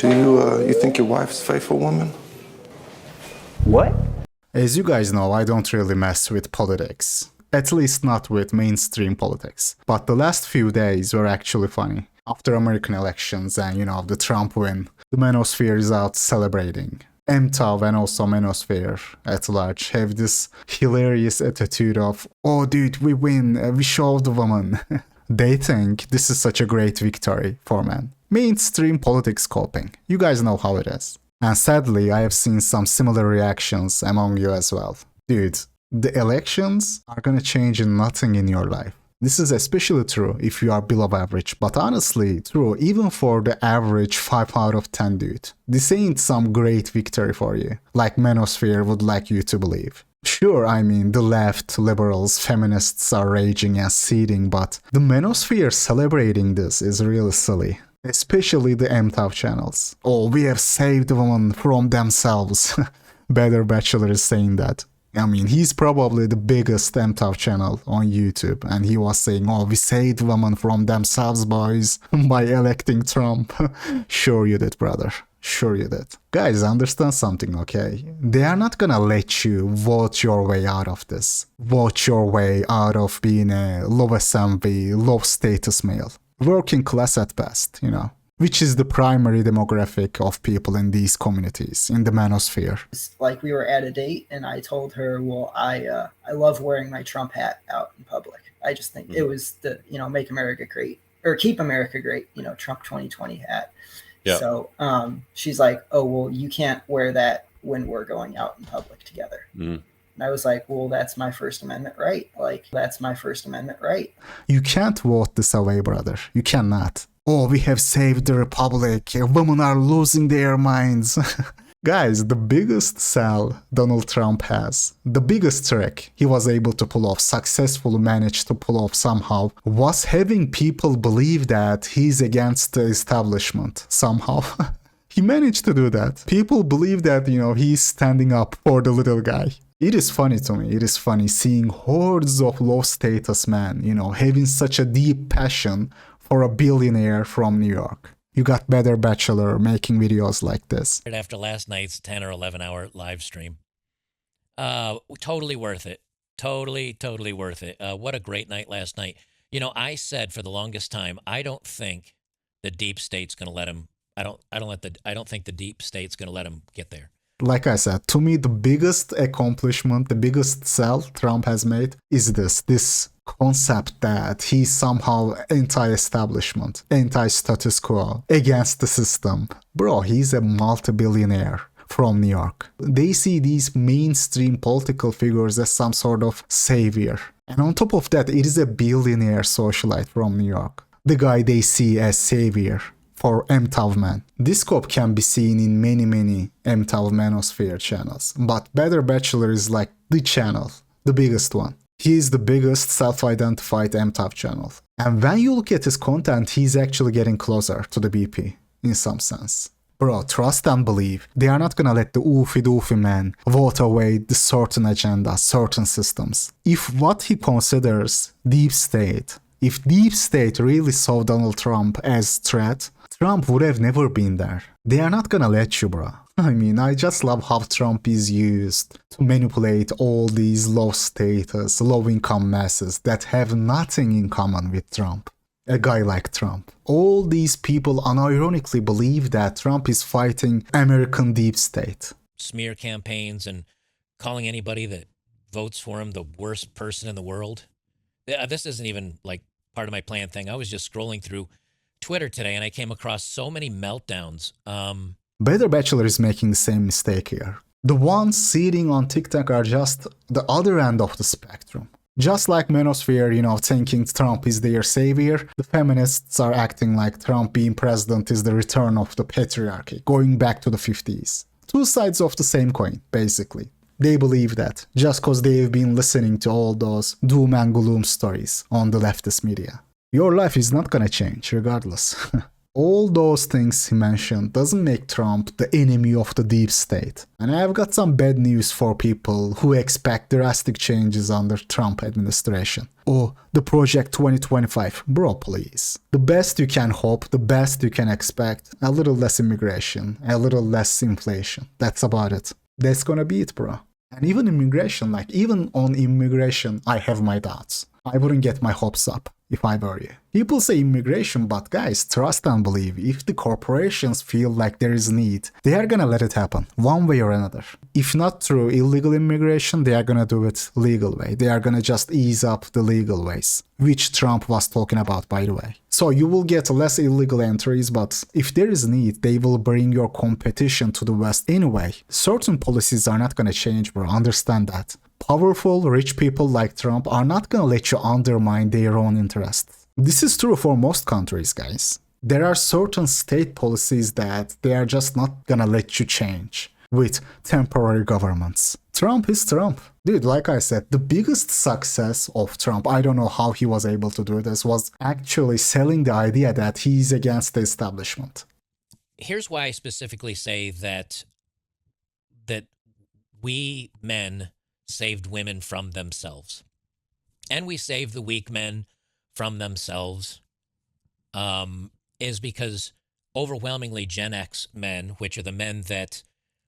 Do you think your wife's a faithful woman? What? As you guys know, I don't really mess with politics. At least not with mainstream politics. But the last few days were actually funny. After American elections and, the Trump win, the Manosphere is out celebrating. MTOW and also Manosphere at large have this hilarious attitude of, oh dude, we win, we showed the woman. They think this is such a great victory for men. Mainstream politics coping. You guys know how it is. And sadly, I have seen some similar reactions among you as well. Dude, the elections are gonna change nothing in your life. This is especially true if you are below average, but honestly true even for the average 5 out of 10 dude. This ain't some great victory for you, like Manosphere would like you to believe. Sure, I mean, the left, liberals, feminists are raging and seething, but the Manosphere celebrating this is really silly. Especially the MTOW channels. Oh, we have saved women from themselves. Better Bachelor is saying that. I mean, he's probably the biggest MTOW channel on YouTube, and he was saying, oh, we saved women from themselves, boys, by electing Trump. Sure you did, brother. Sure you did. Guys, understand something, okay? They are not gonna let you vote your way out of this. Vote your way out of being a low SMV, low status male. Working class at best, which is the primary demographic of people in these communities, in the Manosphere. Like we were at a date and I told her, well, I love wearing my Trump hat out in public. I just think it was the, make America great or keep America great, Trump 2020 hat. Yeah. So she's like, oh, well, you can't wear that when we're going out in public together. Mm. And I was like, well, that's my First Amendment right. That's my First Amendment right. You can't vote this away, brother. You cannot. Oh, we have saved the republic. Women are losing their minds. Guys, the biggest sell Donald Trump has, the biggest trick he was able to pull off, successfully managed to pull off somehow, was having people believe that he's against the establishment somehow. He managed to do that. People believe that, he's standing up for the little guy. It is funny to me. It is funny seeing hordes of low-status men, having such a deep passion for a billionaire from New York. You got Better Bachelor making videos like this. After last night's 10 or 11 hour live stream. Totally worth it. Totally worth it. What a great night last night. I said for the longest time, I don't think the deep state's going to let him. I don't think the deep state's going to let him get there. Like I said, to me, the biggest accomplishment, the biggest sell Trump has made is this concept that he's somehow anti-establishment, anti-status quo, against the system. Bro, he's a multi-billionaire from New York. They see these mainstream political figures as some sort of savior. And on top of that, it is a billionaire socialite from New York. The guy they see as savior for MTOW man. This scope can be seen in many MTOW Manosphere channels, but Better Bachelor is like the channel, the biggest one. He is the biggest self-identified MTOW channel. And when you look at his content, he's actually getting closer to the BP, in some sense. Bro, trust and believe, they are not gonna let the oofy-doofy man vote away the certain agenda, certain systems. If what he considers deep state, if deep state really saw Donald Trump as threat, Trump would have never been there. They are not gonna let you, bro. I mean, I just love how Trump is used to manipulate all these low status, low income masses that have nothing in common with Trump. A guy like Trump. All these people unironically believe that Trump is fighting American deep state. Smear campaigns and calling anybody that votes for him the worst person in the world. This isn't even like part of my planned thing. I was just scrolling through Twitter today and I came across so many meltdowns. Better Bachelor is making the same mistake here. The ones sitting on TikTok are just the other end of the spectrum. Just like Manosphere, thinking Trump is their savior, the feminists are acting like Trump being president is the return of the patriarchy, going back to the 50s. Two sides of the same coin, basically. They believe that, just cause they've been listening to all those doom and gloom stories on the leftist media. Your life is not gonna change, regardless. All those things he mentioned doesn't make Trump the enemy of the deep state. And I've got some bad news for people who expect drastic changes under Trump administration. Oh, the Project 2025. Bro, please. The best you can hope, the best you can expect, a little less immigration, a little less inflation. That's about it. That's gonna be it, bro. And even immigration, like even on immigration, I have my doubts. I wouldn't get my hopes up if I were you. People say immigration, but guys, trust and believe. If the corporations feel like there is need, they are gonna let it happen, one way or another. If not through illegal immigration, they are gonna do it legal way. They are gonna just ease up the legal ways, which Trump was talking about, by the way. So you will get less illegal entries, but if there is need, they will bring your competition to the West anyway. Certain policies are not gonna change, bro. Understand that. Powerful, rich people like Trump are not gonna let you undermine their own interests. This is true for most countries, guys. There are certain state policies that they are just not gonna let you change with temporary governments. Trump is Trump. Dude, like I said, the biggest success of Trump, I don't know how he was able to do this, was actually selling the idea that he's against the establishment. Here's why I specifically say that we men saved women from themselves, and we saved the weak men from themselves, is because overwhelmingly Gen X men, which are the men that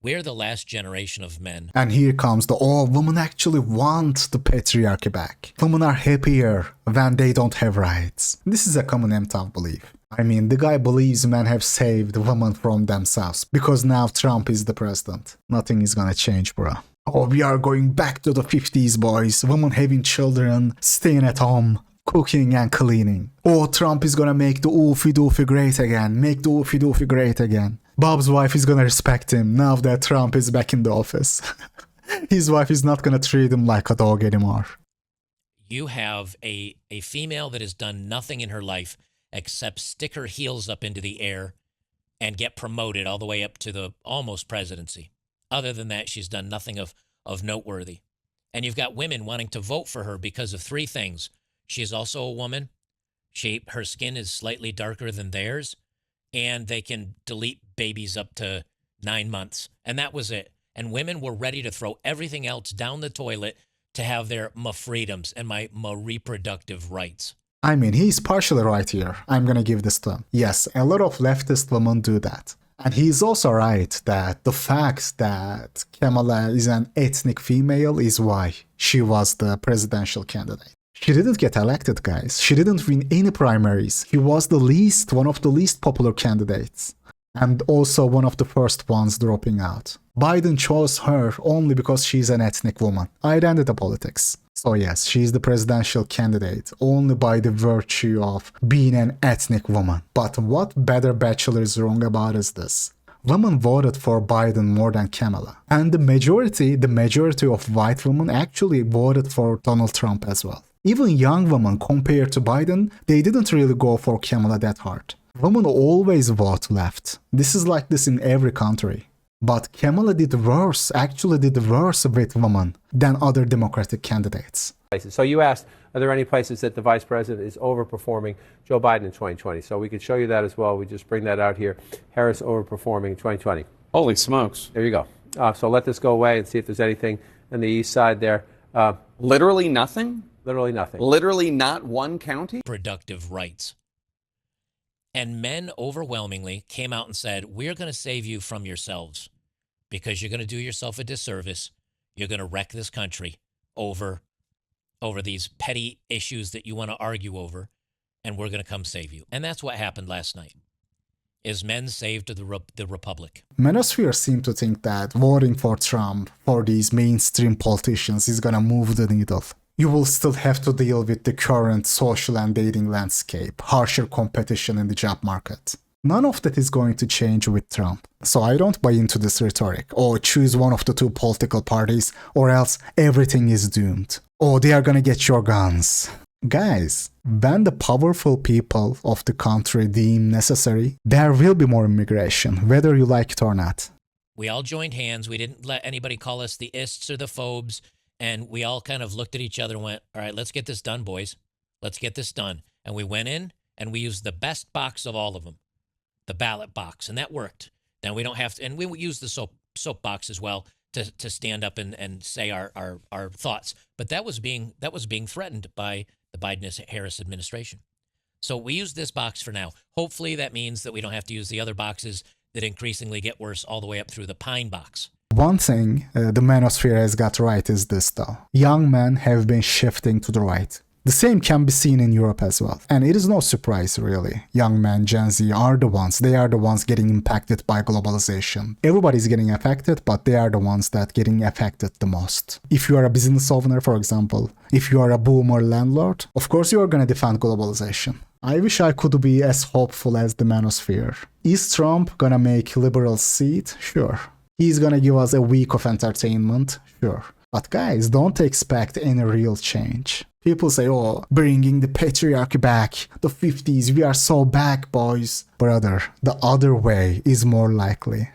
we're the last generation of men. And here comes the, oh, women actually want the patriarchy back. Women are happier when they don't have rights. This is a common MTAV belief. I mean, the guy believes men have saved women from themselves because now Trump is the president. Nothing is gonna change, bro. Oh, we are going back to the 50s, boys. Women having children, staying at home, cooking and cleaning. Oh, Trump is gonna make the oofy doofy great again. Make the oofy doofy great again. Bob's wife is gonna respect him now that Trump is back in the office. His wife is not gonna treat him like a dog anymore. You have a female that has done nothing in her life except stick her heels up into the air and get promoted all the way up to the almost presidency. Other than that, she's done nothing of noteworthy. And you've got women wanting to vote for her because of three things. She's also a woman. Her skin is slightly darker than theirs. And they can delete babies up to 9 months. And that was it. And women were ready to throw everything else down the toilet to have their freedoms and my reproductive rights. I mean, he's partially right here. I'm gonna give this to him. Yes, a lot of leftist women do that. And he's also right that the fact that Kamala is an ethnic female is why she was the presidential candidate. She didn't get elected, guys. She didn't win any primaries. He was one of the least popular candidates. And also one of the first ones dropping out. Biden chose her only because she's an ethnic woman. Identity politics. So yes, she's the presidential candidate only by the virtue of being an ethnic woman. But what better bachelor is wrong about is this. Women voted for Biden more than Kamala. And the majority of white women actually voted for Donald Trump as well. Even young women compared to Biden, they didn't really go for Kamala that hard. Women always vote left. This is like this in every country. But Kamala did worse with women than other Democratic candidates. So you asked, are there any places that the vice president is overperforming Joe Biden in 2020? So we could show you that as well. We just bring that out here. Harris overperforming 2020. Holy smokes. There you go. So let this go away and see if there's anything on the east side there. Literally nothing? Literally nothing. Literally not one county? Productive rights. And men overwhelmingly came out and said, we're going to save you from yourselves because you're going to do yourself a disservice. You're going to wreck this country over these petty issues that you want to argue over, and we're going to come save you. And that's what happened last night, is men saved the republic. Manosphere seem to think that voting for Trump, for these mainstream politicians, is going to move the needle. You will still have to deal with the current social and dating landscape, harsher competition in the job market. None of that is going to change with Trump. So I don't buy into this rhetoric, or choose one of the two political parties, or else everything is doomed. Or they are gonna get your guns. Guys, when the powerful people of the country deem necessary, there will be more immigration, whether you like it or not. We all joined hands. We didn't let anybody call us the ists or the phobes. And we all kind of looked at each other and went, all right, let's get this done, boys. Let's get this done. And we went in and we used the best box of all of them. the ballot box, and that worked. Now we don't have to, and we use the soapbox as well to stand up and say our thoughts. But that was being threatened by the Biden-Harris administration. So we use this box for now. Hopefully that means that we don't have to use the other boxes that increasingly get worse all the way up through the pine box. One thing the Manosphere has got right is this though. Young men have been shifting to the right. The same can be seen in Europe as well. And it is no surprise, really. Young men, Gen Z, they are the ones getting impacted by globalization. Everybody's getting affected, but they are the ones that getting affected the most. If you are a business owner, for example, if you are a boomer landlord, of course you are gonna defend globalization. I wish I could be as hopeful as the Manosphere. Is Trump gonna make liberals see it? Sure. He's gonna give us a week of entertainment? Sure. But guys, don't expect any real change. People say, oh, bringing the patriarchy back, the 50s, we are so back, boys. Brother, the other way is more likely.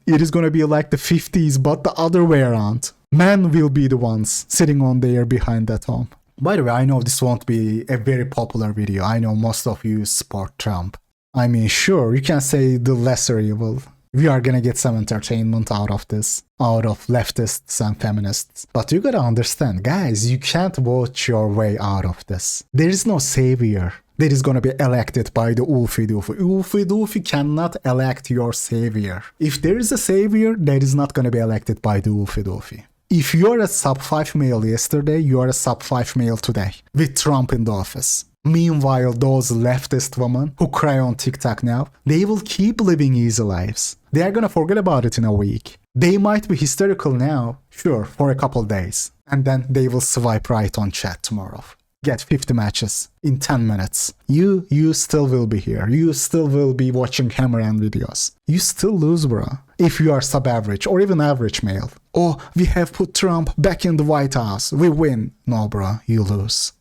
It is gonna be like the 50s, but the other way around. Men will be the ones sitting on their behind that home. By the way, I know this won't be a very popular video. I know most of you support Trump. I mean, sure, you can say the lesser evil. We are gonna get some entertainment out of this, out of leftists and feminists. But you gotta understand, guys, you can't vote your way out of this. There is no savior that is gonna be elected by the Ulfi Doofy. Ulfi Doofy cannot elect your savior. If there is a savior, that is not gonna be elected by the Ulfi Doofy. If you're a sub-5 male yesterday, you are a sub-5 male today, with Trump in the office. Meanwhile, those leftist women who cry on TikTok now, they will keep living easy lives. They are gonna forget about it in a week. They might be hysterical now, sure, for a couple days. And then they will swipe right on chat tomorrow. Get 50 matches in 10 minutes. You still will be here. You still will be watching Hammer and videos. You still lose, bro. If you are sub-average or even average male. Oh, we have put Trump back in the White House. We win. No, bro, you lose.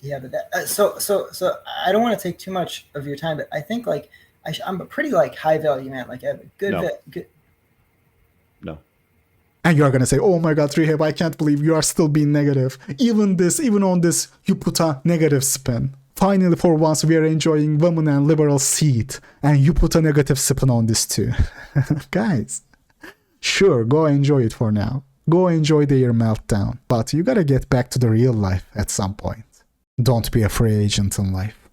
Yeah, but that, so I don't want to take too much of your time, but I think like I'm a pretty like high value man. Like I have a good. No. And you're gonna say, oh my god, Rehab, I can't believe you are still being negative. Even on this, you put a negative spin. Finally, for once, we are enjoying women and liberal seat, and you put a negative spin on this too. Guys, sure, go enjoy it for now. Go enjoy their meltdown. But you gotta get back to the real life at some point. Don't be a free agent in life.